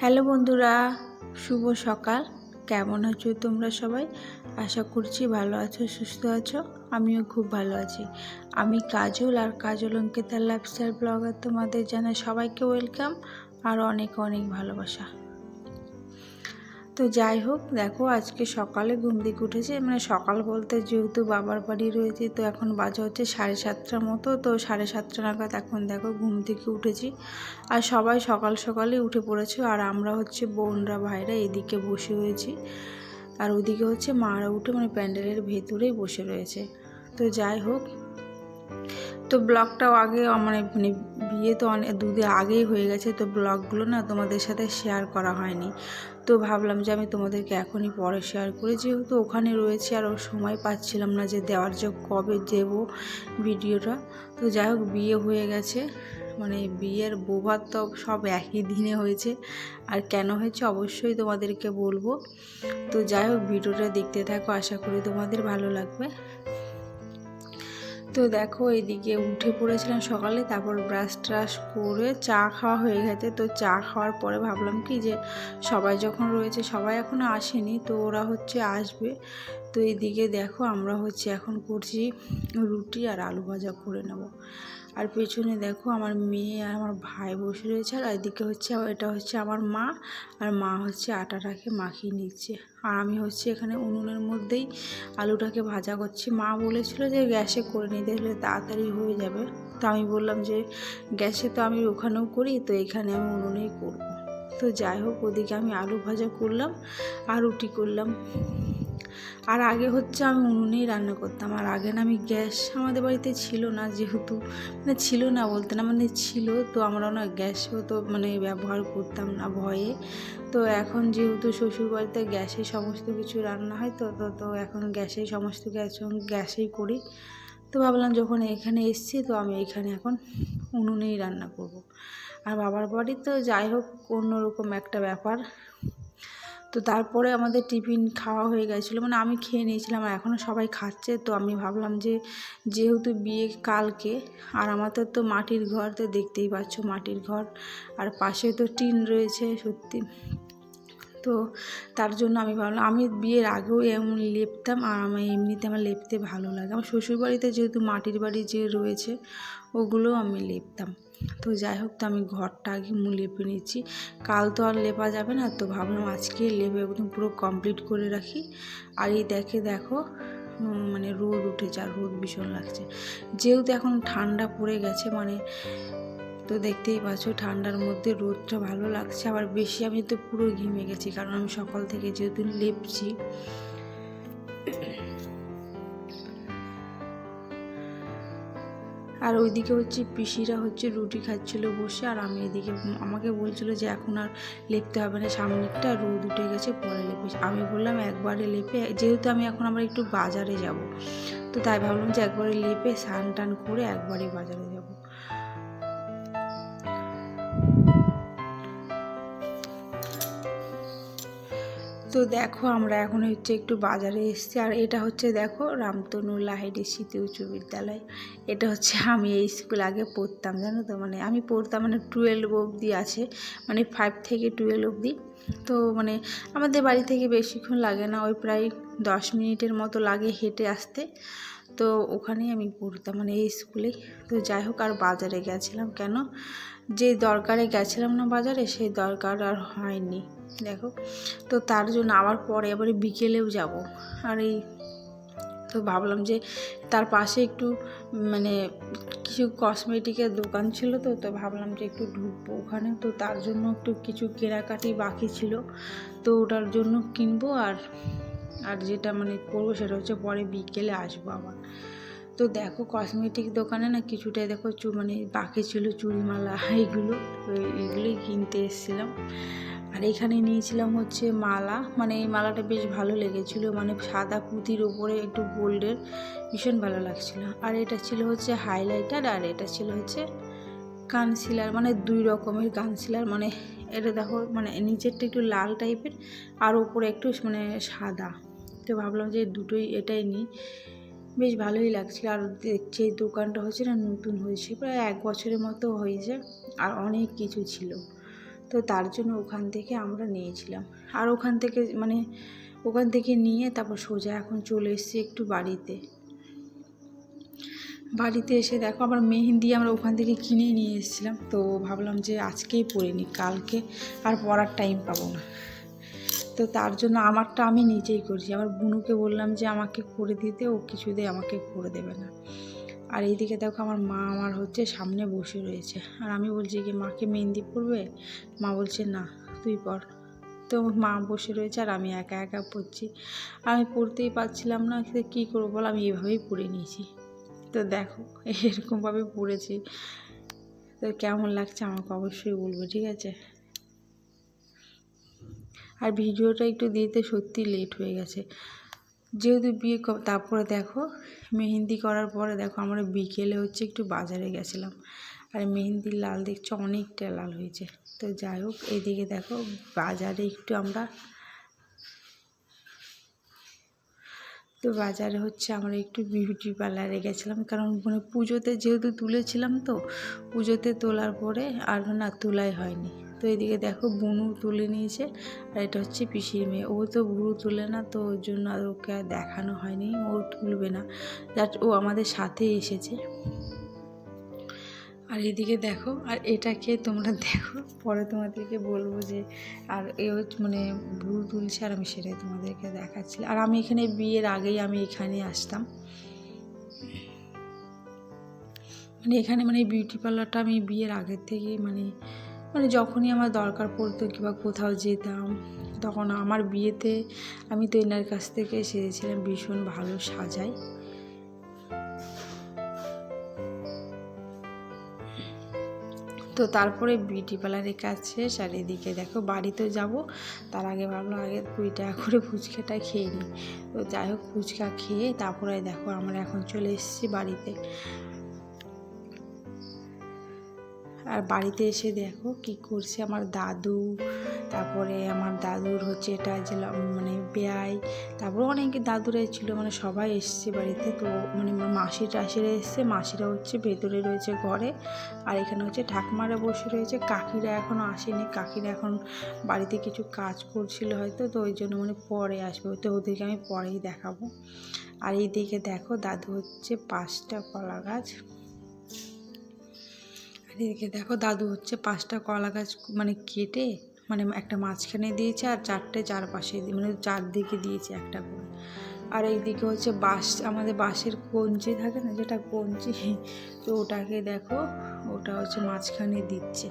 Hello বন্ধুরা, শুভ সকাল। কেমন আছো তোমরা সবাই? আশা করছি ভালো আছো, সুস্থ আছো। আমিও খুব ভালো আছি। আমি কাজল, আর কাজল অঙ্কিতা লাইফস্টাইল ব্লগার তোমাদের জানাই সবাইকে ওয়েলকাম আর অনেক অনেক ভালোবাসা। তো যাই হোক, দেখো আজকে সকালে ঘুম থেকে উঠেছে, সকাল বলতে যেহেতু বাবার বাড়ি রয়েছে, তো এখন বাজে হচ্ছে 7:30টার মতো। তো 7:30 নাগাদ এখন দেখো ঘুম থেকে উঠেছি, আর সবাই সকাল সকালে উঠে পড়েছে। আর আমরা হচ্ছে বোনরা ভাইরা এদিকে বসে রয়েছি, আর ওদিকে হচ্ছে মারা উঠে প্যান্ডেলের ভেতরেই বসে রয়েছে। তো যাই হোক, তো ব্লগটাও আগে বিয়ে তো অনেক দুদিন আগেই হয়ে গেছে, তো ব্লগগুলো না তোমাদের সাথে শেয়ার করা হয়নি। তো ভাবলাম যে আমি তোমাদেরকে এখনই পরে শেয়ার করি, যেহেতু ওখানে রয়েছে আর সময় পাচ্ছিলাম না যে দেওয়ার যে কবে দেব ভিডিওটা। তো যাই হোক, বিয়ে হয়ে গেছে, বিয়ের বৌভাত তো সব একই দিনে হয়েছে, আর কেন হয়েছে অবশ্যই তোমাদেরকে বলবো। তো যাই হোক, ভিডিওটা দেখতে থাকো, আশা করি তোমাদের ভালো লাগবে। তো দেখো এইদিকে উঠে পড়েছিলাম সকালে, তারপর ব্রাশ ট্রাশ করে চা খাওয়া হয়ে গেছে। তো চা খাওয়ার পরে ভাবলাম কি যে সবাই যখন রয়েছে, সবাই এখনও আসেনি, তো ওরা হচ্ছে আসবে। তো এইদিকে দেখো আমরা হচ্ছে এখন করছি রুটি আর আলু ভাজা করে নেব। আর পেছনে দেখো আমার মেয়ে আর আমার ভাই বসে রয়েছে, আর এদিকে হচ্ছে এটা হচ্ছে আমার মা, আর মা হচ্ছে আটাটাকে মাখিয়ে নিচ্ছে, আর আমি হচ্ছে এখানে উনুনের মধ্যেই আলুটাকে ভাজা করছি। মা বলেছিল যে গ্যাসে করে নিতে হলে তাড়াতাড়ি হয়ে যাবে, তো আমি বললাম যে গ্যাসে তো আমি ওখানেও করি, তো এখানে আমি উনুনেই করব। তো যাই হোক, ওদিকে আমি আলু ভাজা করলাম আর রুটি করলাম। আর আগে হচ্ছে আমি উনুনেই রান্না করতাম, আর আগে না আমি গ্যাস আমাদের বাড়িতে ছিল না, যেহেতু ছিল না বলতে না ছিল, তো আমরা না গ্যাসও তো ব্যবহার করতাম না ভয়ে। তো এখন যেহেতু শ্বশুর বাড়িতে গ্যাসে সমস্ত কিছু রান্না হয়, তো তো তো এখন গ্যাসেই সমস্ত গ্যাসেই করি। তো ভাবলাম যখন এখানে এসেছি, তো আমি এখানে এখন উনুনেই রান্না করব। আর বাবার বাড়ি তো যাই হোক অন্যরকম একটা ব্যাপার। তো তারপরে আমাদের টিফিন খাওয়া হয়ে গেছিলো, আমি খেয়ে নিয়েছিলাম, আর এখনও সবাই খাচ্ছে। তো আমি ভাবলাম যে যেহেতু বিয়ে কালকে, আর আমাদের তো মাটির ঘর, তো দেখতেই পাচ্ছ মাটির ঘর, আর পাশে তো টিন রয়েছে সত্যি। তো তার জন্য আমি ভাবলাম, আমি বিয়ের আগেও এমন লেপতাম, আর আমি এমনিতে আমার লেপতে ভালো লাগে। আমার শ্বশুরবাড়িতে যেহেতু মাটির বাড়ি যে রয়েছে, ওগুলোও আমি লেপতাম। তো যাই হোক, তো আমি ঘরটা আগে লেপে নিচ্ছি, কাল তো আর লেপা যাবে না, তো ভাবলাম আজকে লেপে একদম পুরো কমপ্লিট করে রাখি। আর এই দেখো রোদ উঠেছে, আর রোদ ভীষণ লাগছে, যেহেতু এখন ঠান্ডা পড়ে গেছে তো দেখতেই পাচ্ছ ঠান্ডার মধ্যে রোদটা ভালো লাগছে। আবার বেশি আমি তো পুরো ঘেমে গেছি, কারণ আমি সকাল থেকে যেহেতু লেপছি। আর ওইদিকে হচ্ছে পিসিরা হচ্ছে রুটি খাচ্ছিল বসে, আর আমি এদিকে আমাকে বলছিল যে এখন আর লেপতে হবে না, সামনেরটা রোদ উঠে গেছে পরে লেপিস। আমি বললাম একবারে লেপে, যেহেতু আমি এখন আমরা একটু বাজারে যাব, তো তাই ভাবলাম যে একবারে লেপে স্নান টান করে একবারে বাজারে যাব। তো দেখো আমরা এখন হচ্ছে একটু বাজারে এসেছি, আর এটা হচ্ছে দেখো রামতনু লাহিড়ী স্মৃতি উচ্চ বিদ্যালয়। এটা হচ্ছে আমি এই স্কুল আগে পড়তাম, জানো তো, আমি পড়তাম 12 অবধি আছে, 5 থেকে 12 অবধি। তো আমাদের বাড়ি থেকে বেশিক্ষণ লাগে না, ওই প্রায় 10 মিনিটের মতো লাগে হেঁটে আসতে। তো ওখানেই আমি পড়তাম, এই স্কুলেই। তো যাই হোক, আর বাজারে গেছিলাম কেন, যে দরকারে গেছিলাম না বাজারে, সেই দরকার আর হয়নি দেখো। তো তার জন্য আবার পরে এবারে বিকেলেও যাব, আর তো ভাবলাম যে তার পাশে একটু কিছু কসমেটিকের দোকান ছিল, তো তো ভাবলাম যে একটু ঢুকবো ওখানে। তো তার জন্য একটু কিছু কেনাকাটি বাকি ছিল, তো ওটার জন্য কিনবো, আর যেটা করবো সেটা হচ্ছে পরে বিকেলে আসবো আবার। তো দেখো কসমেটিক দোকানে না কিছুটা দেখো বাকি ছিল চুড়িমালা, এইগুলোই কিনতে এসেছিলাম। আর এখানে নিয়েছিলাম হচ্ছে মালা, এই মালাটা বেশ ভালো লেগেছিল, সাদা পুঁতির ওপরে একটু গোল্ডের, ভীষণ ভালো লাগছিল। আর এটা ছিল হচ্ছে হাইলাইটার, আর এটা ছিল হচ্ছে কনসিলার, 2 রকমের কনসিলার। এটা দেখো নিচেরটা একটু লাল টাইপের, আর ওপরে একটু সাদা। তো ভাবলাম যে দুটোই এটাই নিই, বেশ ভালোই লাগছিল। আর দেখছি এই দোকানটা হচ্ছে নতুন হয়েছে, প্রায় 1 বছরের মতো হয়েছে, আর অনেক কিছু ছিল। তো তার জন্য ওখান থেকে আমরা নিয়েছিলাম। আর ওখান থেকে নিয়ে তারপর সোজা এখন চলে এসেছি একটু বাড়িতে এসে দেখো আমার মেহেন্দি আমরা ওখান থেকে কিনে নিয়ে এসেছিলাম। তো ভাবলাম যে আজকেই পরে নিই, কালকে আর পরার টাইম পাবো না। তো তার জন্য আমারটা আমি নিজেই করছি। আমার বুনুকে বললাম যে আমাকে করে দিতে, ও কিছুতেই আমাকে করে দেবে না। আর এইদিকে দেখো আমার মা আমার সামনে বসে রয়েছে, আর আমি বলছি কি মাকে মেহেন্দি পরবে, মা বলছে না তুই পর। তো মা বসে রয়েছে আর আমি একা একা পরছি। আমি পরতেই পারছিলাম না, কী করবো বল, আমি এভাবেই পরে নিয়েছি। তো দেখো এরকমভাবে পরেছি। তো কেমন লাগছে আমাকে অবশ্যই বলবে, ঠিক আছে। আর ভিডিওটা একটু দিতে সত্যি লেট হয়ে গেছে, যেহেতু বিয়ে। তারপরে দেখো মেহেন্দি করার পরে দেখো আমরা বিকেলে একটু বাজারে গেছিলাম, আর মেহেন্দির লাল দেখছো অনেকটা লাল হয়েছে। তো যাই হোক, এইদিকে দেখো বাজারে বাজারে আমরা একটু বিউটি পার্লারে গেছিলাম, কারণ পুজোতে যেহেতু তুলেছিলাম, তো পুজোতে তোলার পরে আর না তোলাই হয়নি। তো এদিকে দেখো বুনু তুলে নিয়েছে, আর এটা পিসির মেয়ে। ও তো ভুরু তুলে না, তো ওর জন্য আর ওকে আর দেখানো হয়নি, ও তুলবে না, জাস্ট ও আমাদের সাথে এসেছে। আর এদিকে দেখো, আর এটাকে তোমরা দেখো, পরে তোমাদেরকে বলবো যে। আর এ ভুরু তুলছে, আর আমি সেটাই তোমাদেরকে দেখাচ্ছি। আর আমি এখানে বিয়ের আগেই আমি এখানে আসতাম, এখানে বিউটি পার্লারটা আমি বিয়ের আগের থেকেই যখনই আমার দরকার পড়তো কিংবা কোথাও যেতাম, তখন আমার বিয়েতে আমি তো এনার কাছ থেকে সেরেছিলাম, ভীষণ ভালো সাজাই। তো তারপরে বিউটি পার্লারের কাজ শেষ, আর এদিকে দেখো বাড়িতে যাব, তার আগে ভাবলাম আগে 20 টাকা করে ফুচকাটা খেয়ে নিই। তো যাই হোক, ফুচকা খেয়ে তারপরে দেখো আমরা এখন চলে এসেছি বাড়িতে। আর বাড়িতে এসে দেখো কি করছে আমার দাদু, তারপরে আমার দাদুর এটা যে বেয়াই, তারপরে অনেক দাদুরা ছিল, সবাই এসছে বাড়িতে। তো মাসি টাসিরা এসছে, মাসিরা ভেতরে রয়েছে ঘরে, আর এখানে ঠাকুমারা বসে রয়েছে। কাকিরা এখনও আসেনি, কাকিরা এখন বাড়িতে কিছু কাজ করছিল হয়তো, তো ওই জন্য পরে আসবে, তো ওদেরকে আমি পরেই দেখাবো। আর এই দিকে দেখো দাদু 5টা কলা গাছ, এদিকে দেখো দাদু 5টা কলা গাছ কেটে একটা মাঝখানে দিয়েছে, আর 4টে চারপাশে চারদিকে দিয়েছে একটা করে। আর এইদিকে বাঁশ, আমাদের বাঁশের কঞ্চি থাকে না, যেটা কঞ্চি, তো ওটাকে দেখো ওটা মাঝখানে দিচ্ছে।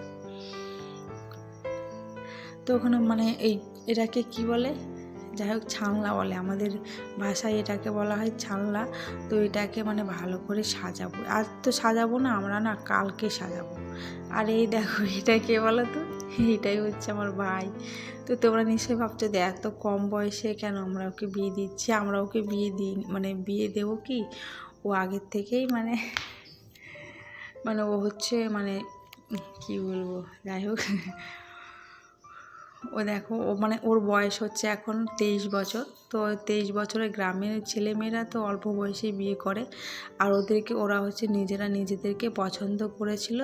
তো ওখানে এটাকে কি বলে, যাই হোক ছানলা বলে, আমাদের ভাষায় এটাকে বলা হয় ছানলা। তো এটাকে ভালো করে সাজাবো, আজ তো সাজাবো না, আমরা না কালকে সাজাবো। আর এই দেখো এটা কে বলো তো, এইটাই আমার ভাই। তো তোমরা নিশ্চয়ই ভাবছো যে এত কম বয়সে কেন আমরা ওকে বিয়ে দিচ্ছি। আমরা ওকে বিয়ে দিই বিয়ে দেবো কি, ও আগের থেকেই ও কি বলবো, যাই হোক, ও দেখো ও ওর বয়স এখন 23 বছর। তো 23 বছরের গ্রামের ছেলেমেয়েরা তো অল্প বয়সেই বিয়ে করে, আর ওরা নিজেদেরকে পছন্দ করেছিল।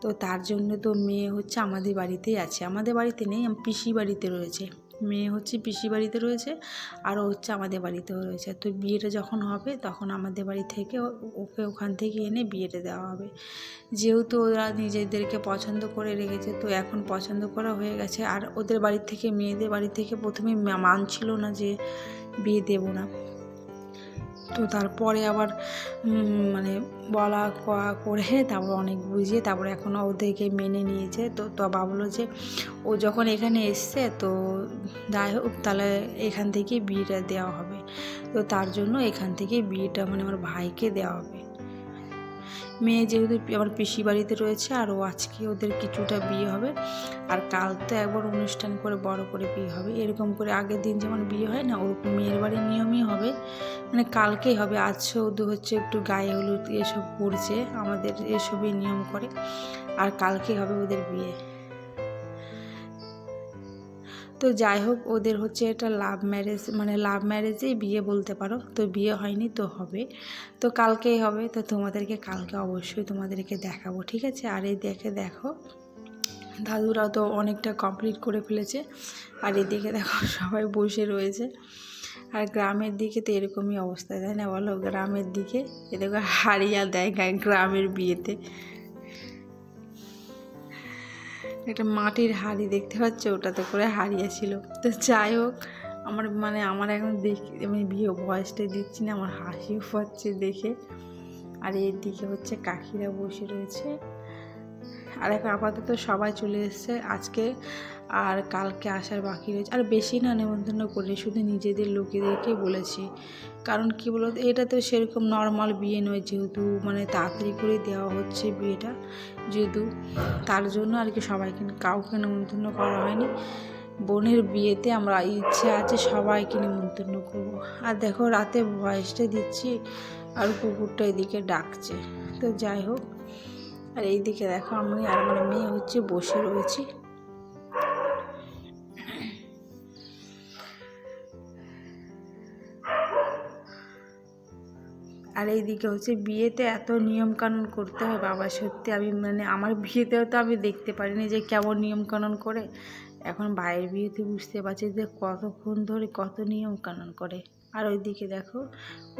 তো তার জন্য তো মেয়ে আমাদের বাড়িতেই আছে, আমাদের বাড়িতে নেই, পিসি বাড়িতে রয়েছে। মেয়ে পিসি বাড়িতে রয়েছে, আর ও আমাদের বাড়িতেও রয়েছে। তো বিয়েটা যখন হবে তখন আমাদের বাড়ি থেকে ওকে ওখান থেকে এনে বিয়েটা দেওয়া হবে। যেহেতু ওরা নিজেদেরকে পছন্দ করে রেখেছে, তো এখন পছন্দ করা হয়ে গেছে। আর ওদের বাড়ি থেকে, মেয়েদের বাড়ি থেকে প্রথমে মানছিল না যে বিয়ে দেব না, তো তারপরে আবার বলা কয়া করে তারপর অনেক বুঝিয়ে তারপরে এখন ওদেরকে মেনে নিয়েছে। তো ভাবলো যে ও যখন এখানে এসছে, তো যাই হোক তাহলে এখান থেকে বিয়েটা দেওয়া হবে। তো তার জন্য এখান থেকে বিয়েটা আমার ভাইকে দেওয়া হবে। মেয়ে যেহেতু আমার পিসি বাড়িতে রয়েছে, আর ও আজকে ওদের কিছুটা বিয়ে হবে, আর কাল তো একবার অনুষ্ঠান করে বড় করে বিয়ে হবে। এরকম করে আগের দিন যেমন বিয়ে হয় না, ওরকম মেয়ের বাড়ির নিয়মই হবে, কালকেই হবে। আজ শুধু একটু গায়ে হলুদ এসব পড়ছে, আমাদের এসবই নিয়ম করে, আর কালকেই হবে ওদের বিয়ে। তো যাই হোক, ওদের এটা লাভ ম্যারেজ, লাভ ম্যারেজেই বিয়ে বলতে পারো। তো বিয়ে হয়নি, তো হবে, তো কালকেই হবে। তো তোমাদেরকে কালকে অবশ্যই তোমাদেরকে দেখাবো, ঠিক আছে। আর এই দেখো দাদুরাও তো অনেকটা কমপ্লিট করে ফেলেছে। আর এদিকে দেখো সবাই বসে রয়েছে। আর গ্রামের দিকে তো এরকমই অবস্থা, তাই না বলো? গ্রামের দিকে এদিকে হাড়িয়া দেয় গ্রামের বিয়েতে। একটা মাটির হাঁড়ি দেখতে পাচ্ছ, ওটাতে করে হারিয়ে ছিল। তো যাই হোক, আমার এখন আমি বিয়ে বয়সটা দিচ্ছি না, আমার হাসিও পাচ্ছে দেখে। আর এর দিকে হচ্ছে কাকিরা বসে রয়েছে। আর এখন আপাতত সবাই চলে এসছে আজকে, আর কালকে আসার বাকি রয়েছে। আর বেশি না নেমন্তন্ন করে, শুধু নিজেদের লোকেদেরকে বলেছি। কারণ কি বলো, এটা তো সেরকম নর্মাল বিয়ে নয়, যেহেতু তাড়াতাড়ি করে দেওয়া হচ্ছে বিয়েটা, যেহেতু তার জন্য আর কি সবাইকে কাউকে নেমন্তন্ন করা হয়নি। বোনের বিয়েতে আমরা ইচ্ছে আছে সবাইকে নেমন্তন্ন করব। আর দেখো রাতে ভয়েসটা দিচ্ছি আর কুকুরটা এদিকে ডাকছে। তো যাই হোক, আর এইদিকে দেখো আমি আর আমার মেয়ে হচ্ছে বসে রয়েছি। আর এইদিকে হচ্ছে বিয়েতে এত নিয়মকানুন করতে হয় বাবা, সত্যি আমি আমার বিয়েতেও তো আমি দেখতে পারিনি যে কেমন নিয়মকানুন করে। এখন ভাইয়ের বিয়েতে বুঝতে পারছি যে কতক্ষণ ধরে কত নিয়মকানুন করে। আর ওইদিকে দেখো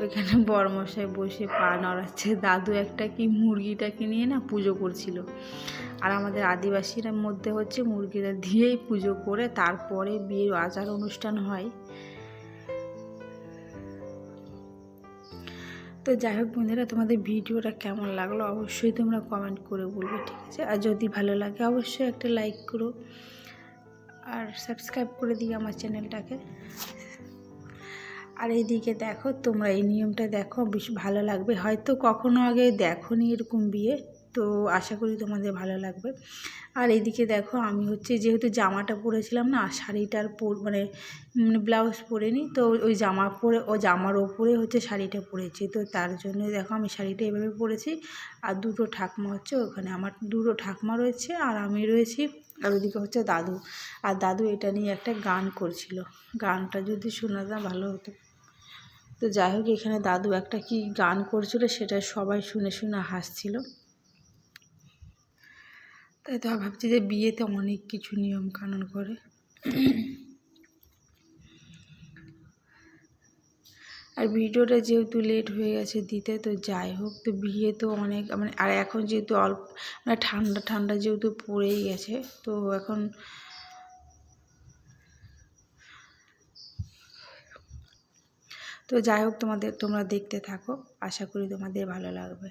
ওইখানে বরমশাই বসে পা নড়াচ্ছে, দাদু একটা কি মুরগিটাকে নিয়ে না পুজো করছিল। আর আমাদের আদিবাসীর মধ্যে হচ্ছে মুরগিটা দিয়েই পুজো করে তারপরে বিয়ের আচার অনুষ্ঠান হয়। তো যাই হোক বন্ধুরা, তোমাদের ভিডিওটা কেমন লাগলো অবশ্যই তোমরা কমেন্ট করে বলবে, ঠিক আছে? আর যদি ভালো লাগে অবশ্যই একটা লাইক করো আর সাবস্ক্রাইব করে দিই আমার চ্যানেলটাকে। আর এইদিকে দেখো তোমরা এই নিয়মটা দেখো, বেশ ভালো লাগবে। হয়তো কখনো আগে দেখোনি এরকম বিয়ে, তো আশা করি তোমাদের ভালো লাগবে। আর এইদিকে দেখো আমি হচ্ছে যেহেতু জামাটা পরেছিলাম না, শাড়িটার ব্লাউজ পরিনি, তো ওই জামার ওপরে হচ্ছে শাড়িটা পরেছি। তো তার জন্য দেখো আমি শাড়িটা এভাবে পরেছি। আর দুটো ঠাকমা হচ্ছে ওখানে, আমার দুটো ঠাকমা রয়েছে আর আমি রয়েছি। আর ওইদিকে হচ্ছে দাদু। আর দাদু এটা নিয়ে একটা গান করছিল, গানটা যদি শোনাতাম ভালো হতো। তো যাই হোক, এখানে দাদু একটা কি গান করছিল, সেটা সবাই শুনে শুনে হাসছিল। তাই তো ভাবছি যে বিয়েতে অনেক কিছু নিয়ম কানুন করে। আর ভিডিওটা যেহেতু লেট হয়ে গেছে দিতে, তো যাই হোক, তো বিয়ে তো অনেক আর এখন যেহেতু অল্প ঠান্ডা ঠান্ডা যেহেতু পড়েই গেছে, তো এখন তো যাই হোক তোমরা দেখতে থাকো, আশা করি তোমাদের ভালো লাগবে।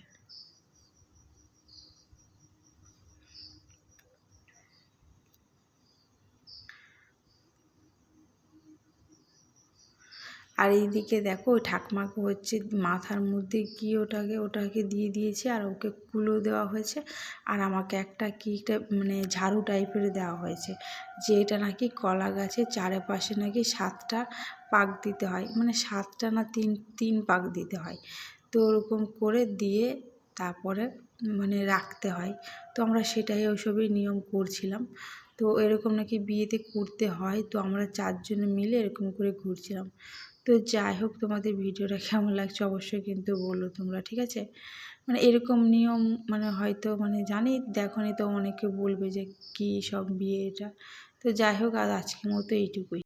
আর এইদিকে দেখো ওই ঠাকমাকে হচ্ছে মাথার মধ্যে কি ওটাকে দিয়ে দিয়েছে, আর ওকে কুলো দেওয়া হয়েছে। আর আমাকে একটা কি ঝাড়ু টাইপের দেওয়া হয়েছে, যে এটা নাকি কলা গাছের চারপাশে নাকি 7টা পাক দিতে হয়, 7টা না 3 পাক দিতে হয়। তো ওরকম করে দিয়ে তারপরে রাখতে হয়। তো আমরা সেটাই ওইসবই নিয়ম করছিলাম। তো এরকম নাকি বিয়েতে করতে হয়, তো আমরা 4 জনে মিলে এরকম করে ঘুরছিলাম। তো যাই হোক, তোমাদের ভিডিওটা কেমন লাগছে অবশ্যই কিন্তু বলো তোমরা, ঠিক আছে? এরকম নিয়ম হয়তো জানি দেখোনি, তো অনেকে বলবে যে কী সব বিয়ে এটা। তো যাই হোক, আর আজকের মতো এইটুকুই।